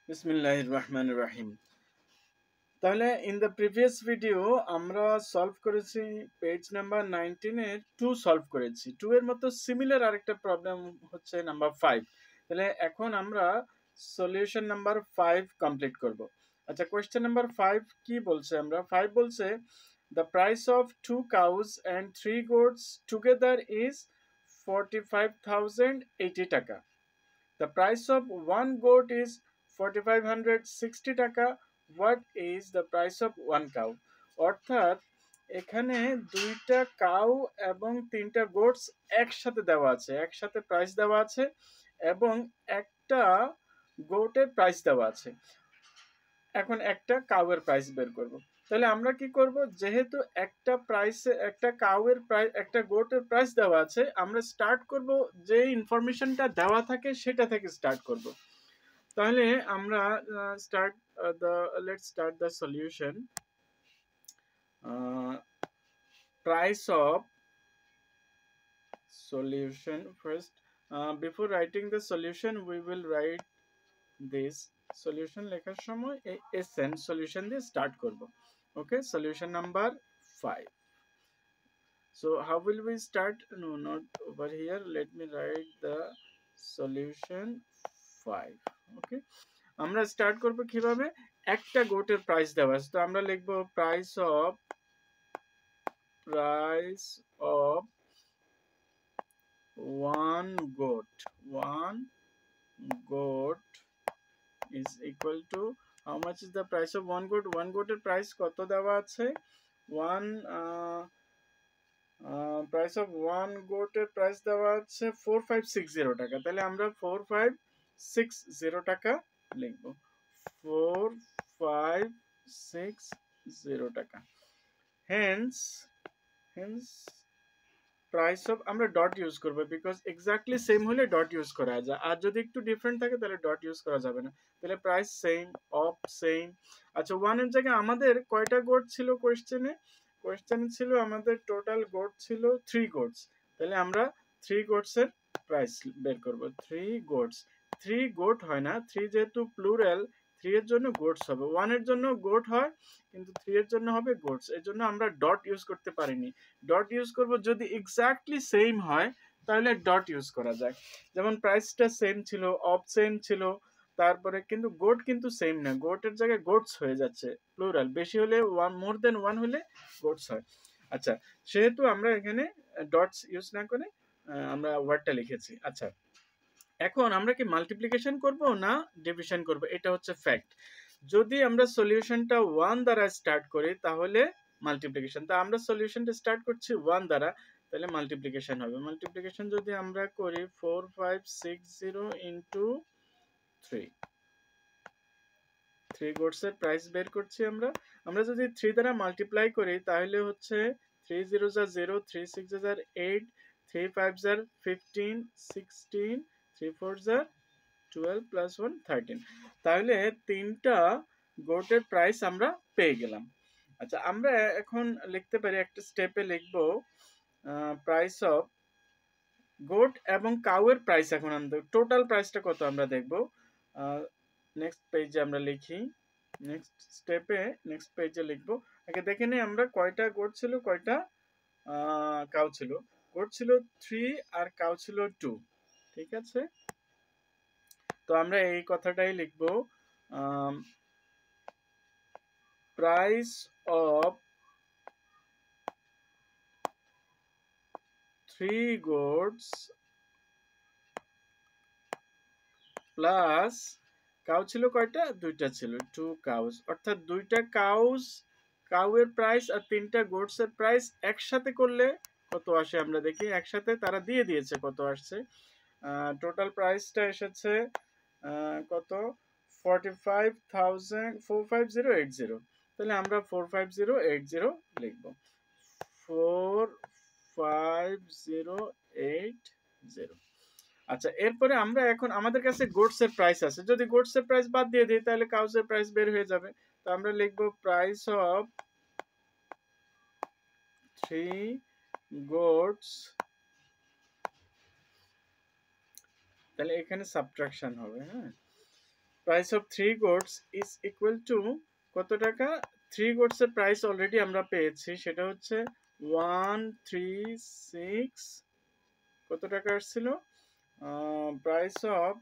বিসমিল্লাহির রহমানির রহিম। তাহলে ইন দ্য প্রিভিয়াস ভিডিও আমরা সলভ করেছি পেজ নাম্বার 19 এর 2 সলভ করেছি। 2 এর মতো সিমিলার আরেকটা প্রবলেম হচ্ছে নাম্বার 5। তাহলে এখন আমরা সলিউশন নাম্বার 5 কমপ্লিট করব। আচ্ছা, কোশ্চেন নাম্বার 5 কি বলছে? আমরা 5 বলছে the price of 2 cows and 3 goats together is 45,080 টাকা. The price of one goat is 4560 টাকা. What is the price of one cow? অর্থাৎ এখানে দুইটা কাউ এবং তিনটা গোটস একসাথে দেওয়া আছে, একসাথে প্রাইস দেওয়া আছে এবং একটা গোটের প্রাইস দেওয়া আছে। এখন একটা কাউয়ের প্রাইস বের করব। তাহলে আমরা কি করব, যেহেতু একটা প্রাইসে একটা কাউয়ের প্রাইস একটা গোটের প্রাইস দেওয়া আছে, আমরা স্টার্ট করব যে ইনফরমেশনটা দেওয়া থাকে সেটা থেকে স্টার্ট করব। তাহলে আমরা let's start the solution. Price of solution first. Before writing the solution we will write this solution লেখার সময় এই এসএন সলিউশন দিয়ে স্টার্ট করব। ওকে, solution number 5. So how will we start? No, not over here. Let me write the solution 5. Okay, আমরা start করব কিভাবে? একটা গোটের price দেওয়া আছে, তো আমরা লিখব price of one goat is equal to how much is the price of one goat? One goater price কত দেওয়া আছে? প্রাইস অফ ওয়ান গোটের প্রাইস দেওয়া আছে 4560 টাকা। তাহলে আমরা 4560 টাকা লিখব, 4560 টাকা। হেন্স প্রাইস অফ, আমরা ডট ইউজ করব বিকজ এক্স্যাক্টলি সেম হলে ডট ইউজ করা যায়, আর যদি একটু ডিফারেন্ট থাকে তাহলে ডট ইউজ করা যাবে না। তাহলে প্রাইস সেম, অফ সেম। আচ্ছা, ওয়ানের জায়গায় আমাদের কয়টা গোট ছিল? কোয়েশ্চেনে ছিল আমাদের টোটাল গোট ছিল 3 গোটস। তাহলে আমরা 3 গোটসের প্রাইস বের করব। 3 গোটস, 3 গোট হয় না, 3 যেহেতু প্লুরাল, 3 এর জন্য গোটস হবে। 1 এর জন্য গোট হয় কিন্তু 3 এর জন্য হবে গোটস। এর জন্য আমরা ডট ইউজ করতে পারিনি। ডট ইউজ করব যদি এক্স্যাক্টলি সেম হয় তাহলে ডট ইউজ করা যায়। যেমন প্রাইসটা সেম ছিল, অফ সেম ছিল, তারপরে কিন্তু গোট কিন্তু সেম না, গোটের জায়গায় গোটস হয়ে যাচ্ছে প্লুরাল, বেশি হলে মোর দেন ওয়ান হলে গোটস হয়। আচ্ছা, সেহেতু আমরা এখানে ডটস ইউজ না করে আমরা ওয়ার্ডটা লিখেছি। আচ্ছা, এখন আমরা কি মাল্টিপ্লিকেশন করব না ডিভিশন করব? এটা হচ্ছে ফ্যাক্ট। যদি আমরা সলিউশনটা 1 দ্বারা স্টার্ট করি তাহলে মাল্টিপ্লিকেশন, তা আমরা সলিউশনটা স্টার্ট করছি 1 দ্বারা, তাহলে মাল্টিপ্লিকেশন হবে। মাল্টিপ্লিকেশন যদি আমরা করি 4560 ইনটু 3 গোটসের প্রাইস বের করছি আমরা যদি 3 দ্বারা মাল্টিপ্লাই করি তাহলে হচ্ছে 3 0 যা 0, 3 6 যা 8, 3 5 যা 15, 16, 3 4 যা 12 প্লাস 1 13। তাহলে তিনটা গোটের প্রাইস আমরা পেয়ে গেলাম। আচ্ছা, আমরা এখন লিখতে পারি, একটা স্টেপে লিখব প্রাইস অফ গোট এবং কাউয়ের প্রাইস। এখন আমাদের টোটাল প্রাইসটা কত আমরা দেখব। নেক্সট পেজে আমরা লিখি, নেক্সট পেজে লিখবো। আগে দেখে নিই আমরা কয়টা গোট ছিল, কয়টা কাউ ছিল। গোট ছিল 3 আর কাউ ছিল 2। ঠিক আছে, তো আমরা এই কথাটাই লিখবো, price of 3 goat's plus cow ছিল কয়টা? দুইটা ছিল, 2 কাউস। অর্থাৎ দুইটা কাউয়ের প্রাইস আর তিনটা গোটস এর প্রাইস একসাথে করলে কত আসে আমরা দেখি। একসাথে তারা দিয়ে দিয়েছে কত আসছে। টোটাল প্রাইসটা এসেছে কত? 45080। তাহলে আমরা 45080 লিখব, 45080। আচ্ছা, এরপরে আমরা এখন আমাদের কাছে গোটস এর প্রাইস আছে, যদি গোটস এর প্রাইস বাদ দিয়ে দিই তাহলে কাউস এর প্রাইস বের হয়ে যাবে। তো আমরা লিখব প্রাইস অফ 3 গোটস, তাহলে এখানে সাবট্রাকশন হবে। হ্যাঁ, price of 3 goat's is equal to কত টাকা? 3 গোটস এর প্রাইস অলরেডি আমরা পেয়েছি, সেটা হচ্ছে 136 কত টাকা আসছিল? প্রাইস অফ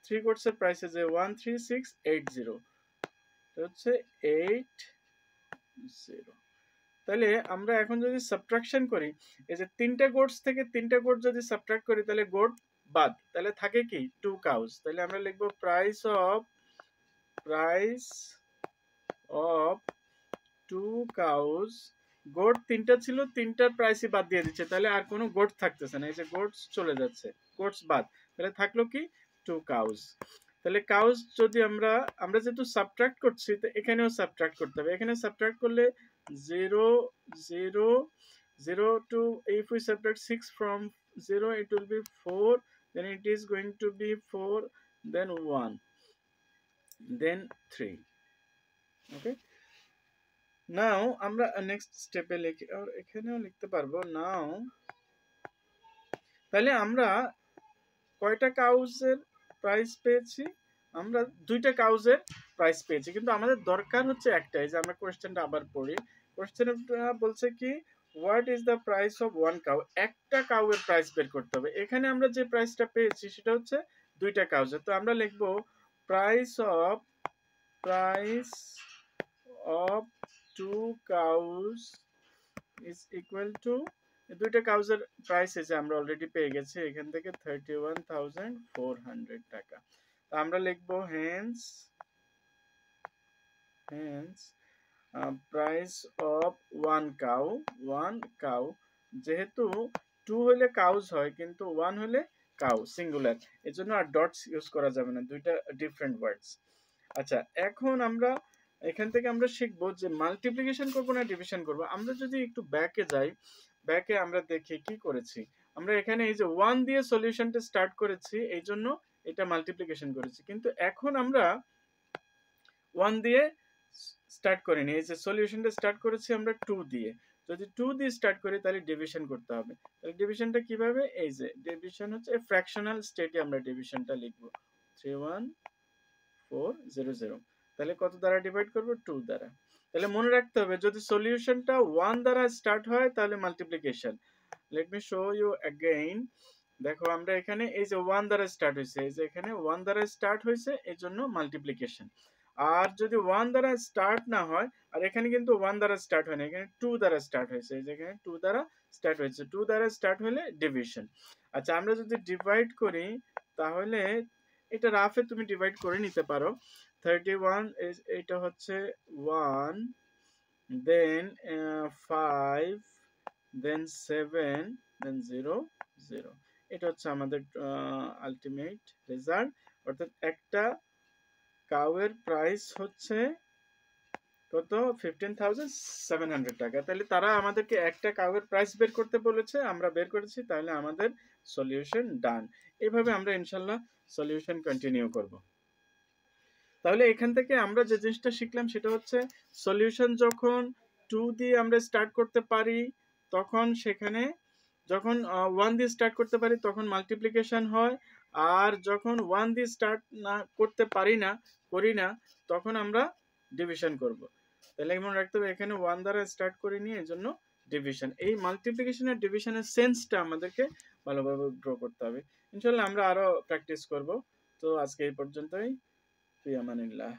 3 গোটস এর প্রাইস যে 13680 হচ্ছে 80। তাহলে আমরা এখন যদি সাবট্রাকশন করি, এই যে তিনটা গোটস থেকে তিনটা গোট যদি সাবট্রাক্ট করি তাহলে গোট বাদ, তাহলে থাকে কি 2 কাউস। তাহলে আমরা লিখবো প্রাইস অফ 2 কাউস। গোট তিনটা ছিল, তিনটার প্রাইসই বাদ দিয়ে দিচ্ছে, তাহলে আর কোনো গোট থাকতেছে না, এই যে গোটস চলে যাচ্ছে, গোটস বাদ, তাহলে থাকলো কি 2 কাউস। তাহলে কাউস যদি আমরা যেহেতু সাবট্রাক্ট করছি, তো এখানেও সাবট্রাক্ট করতে হবে। এখানে সাবট্রাক্ট করলে 0 0 0 to, if we subtract 6 from 0 it will be 4, then it is going to be 4, then 1, then 3. Okay, নাও আমরা নেক্সট স্টেপে লিখি, আর এখানেও লিখতে পারবো নাও। তাহলে আমরা কয়টা কাউজের প্রাইস পেয়েছি? আমরা দুইটা কাউজের প্রাইস পেয়েছি, কিন্তু আমাদের দরকার হচ্ছে একটাই। যে আমরা কোশ্চেনটা আবার পড়ি, কোশ্চেনটা বলছে কি what is the price of one cow, একটা কাউয়ের প্রাইস বের করতে হবে। এখানে আমরা যে প্রাইসটা পেয়েছি সেটা হচ্ছে দুইটা কাউজের, তো আমরা লিখবো price of 2 cows is equal to, দুইটা কাউজের প্রাইস এসে আমরা অলরেডি পেয়ে গেছি এখান থেকে 31,400 টাকা। আমরা লিখবো hence price of one cow, যেহেতু 2 হলে কাউজ হয় কিন্তু 1 হলে কাউ সিঙ্গুলার, এজন্য আর ডটস ইউজ করা যাবে না, দুইটা ডিফারেন্ট ওয়ার্ডস। আচ্ছা, এখন আমরা এখান থেকে আমরা শিখবো যে মাল্টিপ্লিকেশন করবো না ডিভিশন করবো। আমরা যদি একটু ব্যাকে যাই, ব্যাকে আমরা দেখি কি করেছি। আমরা এখানে এই যে 1 দিয়ে সলিউশনটা স্টার্ট করেছি, এই জন্য এটা মাল্টিপ্লিকেশন করেছি, কিন্তু এখন আমরা 1 দিয়ে স্টার্ট করিনি, এই যে সলিউশনটা স্টার্ট করেছি আমরা 2 দিয়ে। যদি 2 দিয়ে স্টার্ট করি তাহলে ডিভিশন করতে হবে। তাহলে ডিভিশনটা কিভাবে? এই যে ডিভিশন হচ্ছে ফ্র্যাকশনাল স্টেটে আমরা ডিভিশনটা লিখবো 31400। তাহলে কত দ্বারা ডিভাইড করব? 2 দ্বারা। তাহলে মনে রাখতে হবে যদি সলিউশনটা 1 দ্বারা স্টার্ট হয় তাহলে multiplication. Let me show you again. দেখো আমরা এখানে এই যে 1 দ্বারা স্টার্ট হয়েছে, এই যে এখানে 1 দ্বারা স্টার্ট হয়েছে, এজন্য মাল্টিপ্লিকেশন। আর যদি 1 দ্বারা স্টার্ট না হয়, আর এখানে কিন্তু 1 দ্বারা স্টার্ট হয় না, এখানে 2 দ্বারা স্টার্ট হয়েছে, এই যে এখানে 2 দ্বারা স্টার্ট হয়েছে, 2 দ্বারা স্টার্ট হলে ডিভিশন। আচ্ছা, আমরা যদি ডিভাইড করি তাহলে এটা রাফে তুমি ডিভাইড করে নিতে পারো। 31 এটা হচ্ছে 1, দেন 5, দেন 7, দেন 0 0। এটা হচ্ছে আমাদের আলটিমেট রেজাল্ট। অর্থাৎ একটা কাউয়ের প্রাইস হচ্ছে কত? 15,700 টাকা। তাহলে তারা আমাদেরকে একটা কাউয়ের প্রাইস বের করতে বলেছে, আমরা বের করেছি, তাহলে আমাদের সলিউশন ডান। এইভাবে আমরা ইনশাল্লাহ সলিউশন কন্টিনিউ করব। তাহলে এখান থেকে আমরা যে জিনিসটা শিখলাম সেটা হচ্ছে সলিউশন যখন 2 দিয়ে আমরা স্টার্ট করতে পারি তখন সেখানে, যখন 1 দিয়ে স্টার্ট করতে পারি তখন মাল্টিপ্লিকেশন হয়, আর যখন 1 দিয়ে স্টার্ট না করতে করি না তখন আমরা ডিভিশন করব। তাহলে মনে রাখতে হবে এখানে 1 দ্বারা স্টার্ট করিনি, এজন্য ডিভিশন। এই মাল্টিপ্লিকেশন আর ডিভিশনের সেন্সটা আমাদেরকে ভালোভাবে ড্র করতে হবে। ইনশাআল্লাহ আমরা আরো প্র্যাকটিস করব। তো আজকে এই পর্যন্তই। ফি আমানিল্লাহ।